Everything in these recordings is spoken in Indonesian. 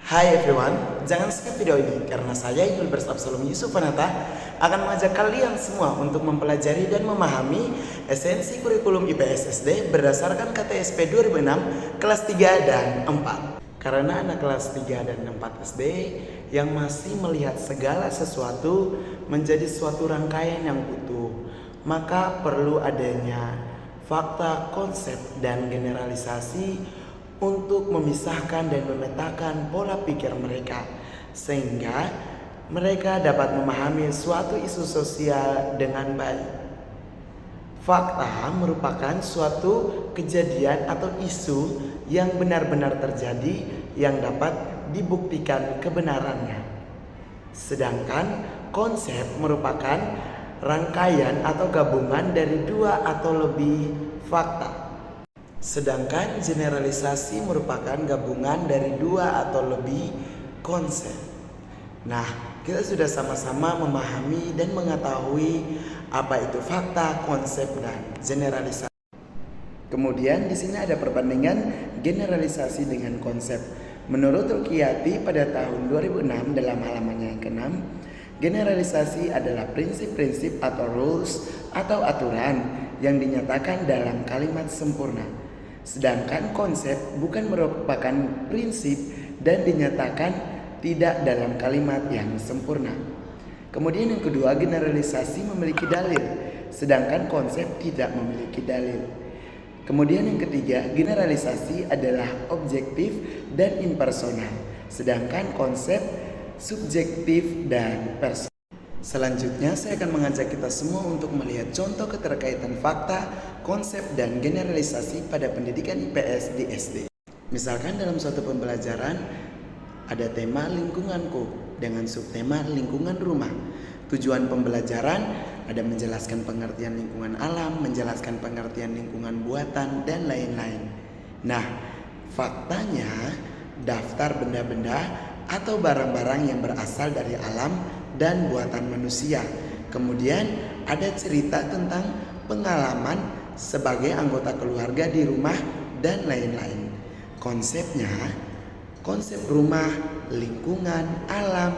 Hai everyone, jangan skip video ini karena saya Yulbers Absalom Yusuf Panata akan mengajak kalian semua untuk mempelajari dan memahami esensi kurikulum IPS SD berdasarkan KTSP 2006 kelas 3 dan 4. Karena anak kelas 3 dan 4 SD yang masih melihat segala sesuatu menjadi suatu rangkaian yang utuh, maka perlu adanya fakta, konsep, dan generalisasi untuk memisahkan dan memetakan pola pikir mereka sehingga mereka dapat memahami suatu isu sosial dengan baik. Fakta merupakan suatu kejadian atau isu yang benar-benar terjadi yang dapat dibuktikan kebenarannya. Sedangkan konsep merupakan rangkaian atau gabungan dari dua atau lebih fakta. Sedangkan generalisasi merupakan gabungan dari dua atau lebih konsep. Nah, kita sudah sama-sama memahami dan mengetahui apa itu fakta, konsep, dan generalisasi. Kemudian di sini ada perbandingan generalisasi dengan konsep. Menurut Rukiyati pada tahun 2006 dalam halamannya yang ke-6, generalisasi adalah prinsip-prinsip atau rules atau aturan yang dinyatakan dalam kalimat sempurna. Sedangkan konsep bukan merupakan prinsip dan dinyatakan tidak dalam kalimat yang sempurna. Kemudian yang kedua, generalisasi memiliki dalil, sedangkan konsep tidak memiliki dalil. Kemudian yang ketiga, generalisasi adalah objektif dan impersonal, sedangkan konsep subjektif dan personal. Selanjutnya saya akan mengajak kita semua untuk melihat contoh keterkaitan fakta, konsep, dan generalisasi pada pendidikan IPS di SD. Misalkan dalam suatu pembelajaran ada tema lingkunganku dengan subtema lingkungan rumah. Tujuan pembelajaran ada menjelaskan pengertian lingkungan alam, menjelaskan pengertian lingkungan buatan, dan lain-lain. Nah, faktanya daftar benda-benda atau barang-barang yang berasal dari alam dan buatan manusia. Kemudian ada cerita tentang pengalaman sebagai anggota keluarga di rumah dan lain-lain. Konsepnya, konsep rumah, lingkungan, alam,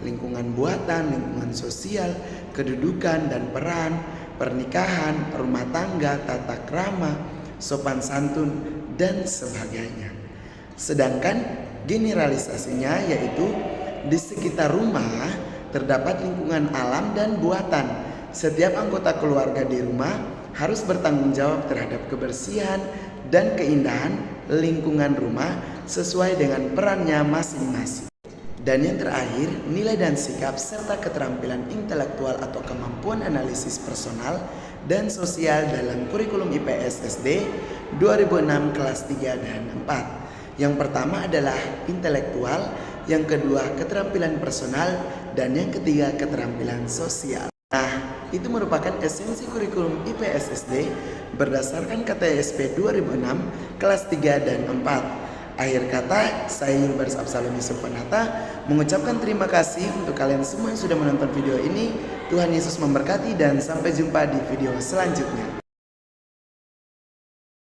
lingkungan buatan, lingkungan sosial, kedudukan dan peran, pernikahan, rumah tangga, tata krama, sopan santun, dan sebagainya. Sedangkan generalisasinya yaitu di sekitar rumah terdapat lingkungan alam dan buatan. Setiap anggota keluarga di rumah harus bertanggung jawab terhadap kebersihan dan keindahan lingkungan rumah sesuai dengan perannya masing-masing. Dan yang terakhir, nilai dan sikap serta keterampilan intelektual atau kemampuan analisis personal dan sosial dalam kurikulum IPS SD 2006 kelas 3 dan 4. Yang pertama adalah intelektual, yang kedua keterampilan personal, dan yang ketiga keterampilan sosial. Nah, itu merupakan esensi kurikulum IPS SD berdasarkan KTSP 2006 kelas 3 dan 4. Akhir kata, saya Yulbers Absalom Yusuf Panata mengucapkan terima kasih untuk kalian semua yang sudah menonton video ini. Tuhan Yesus memberkati dan sampai jumpa di video selanjutnya.